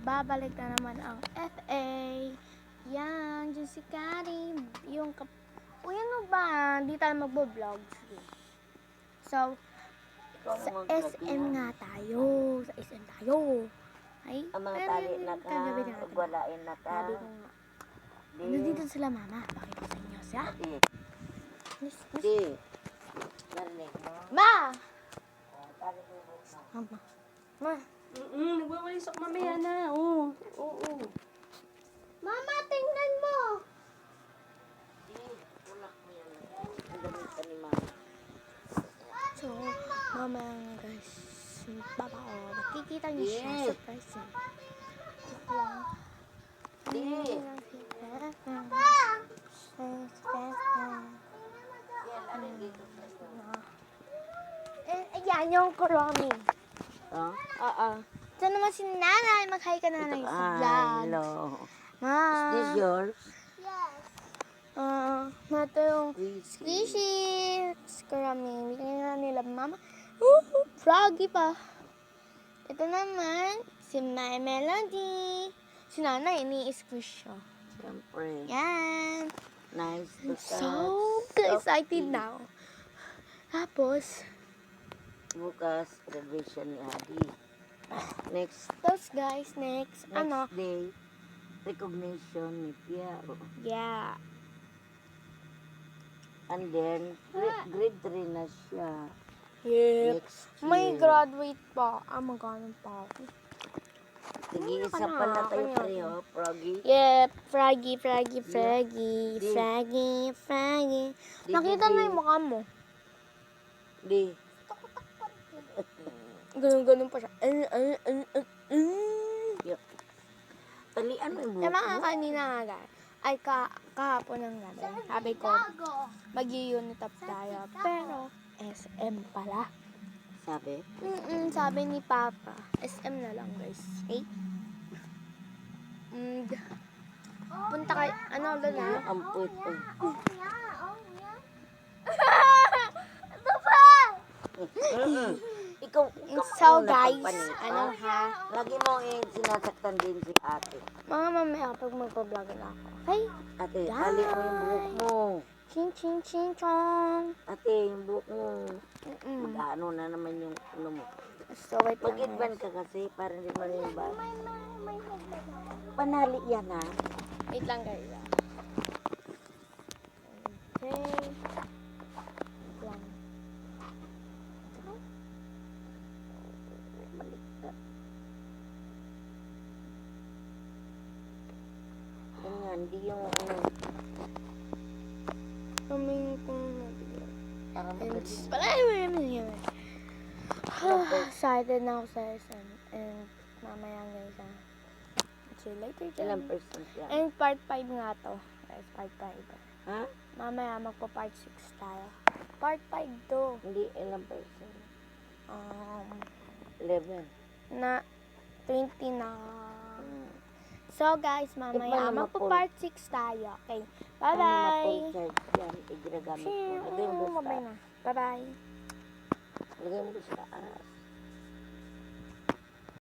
babalik na naman ang FA. Yan, Jessica, yung uy, ano ba? Hindi tayo magbo-vlog. Sige. So, sa SM nga tayo. Sa SM tayo. Ay, Ang mga tali na ka, walain na ka. sabi ko nga. Nandito sila, mama. Pakita sa inyo siya. Di. Narinig mo? Ma! Tali mo. Mama. Ma. Nagwawalisok mamaya na. Oo. Oo. Mama, tingnan mo. Di. Ulak mo yan. Ang gamitan ni mama. So, mama nga guys. Baba ko. Makikita niyo siya. Yes. Surprise niya. Joke lang. Di. Ayan yung Kuromi. Oh? Ito naman si nanay. Mag-hi ka nanay sa vlog. Hello. Ma. Is this yours? Ito yung squishy. Kuromi. Hindi na nila mama. Froggy pa. Ito naman si My Melody. Si nanay, ini-squish siya. Siyempre. Yan. Nice to touch. So excited now. Tapos, Bukas, revision ni Adi. Next guys, next, ano? day, recognition ni Piero. Yeah. And then, grade 3 na siya. Yep. Next May year. graduate pa. Magkano pa ako? Nag-iisa pa na tayo pareho, Froggy. Yep. Froggy. Nakita na yung mukha mo. Di. Ganun pa siya. Yup. Talian mo yung buhok Yung mga mo. kanina nga guys. Ay, kahapon ng gabi. Sabi ko, mag-unit up tayo. Pero, SM pala. Sabi? Sabi ni Papa. SM na lang guys. Okay? Punta kay, ano doon na? Ang puwit ko. Ito pa! Ikaw So ang guys, nakapani, ano ha? Lagi mo sinasaktan din si ate. Mga mamaya kapag magpa-vlog na ako. Okay? Ate, hali mo yung buhok mo. Ching ching ching chong. Ate, yung buhok mo. Mag-ano na naman yung ano mo. So wait lang. Mag-idban ka kasi para hindi mo rin ba. Panali yan ha. Wait lang guys. Okay. Wait lang. Baliktad. Ganyan, hindi yung ano. Kaming kung nabigyan. Para magaling. Excited na ako sa SM. And mamaya guys see you later. Ilang percent yan? And part 5 nga to. Guys, part 5. Ha? Mamaya magpa-part 6 tayo. Part 5 to. Hindi, ilang percent? 11. Na 20 na. So guys, mamaya paano magpa-part 6 tayo. Okay. Paano Bye-bye. ma-full charge yan? Iginagamit mo. Lagay mo doon sa Bye-bye na. Bye-bye. Lagay mo doon sa taas.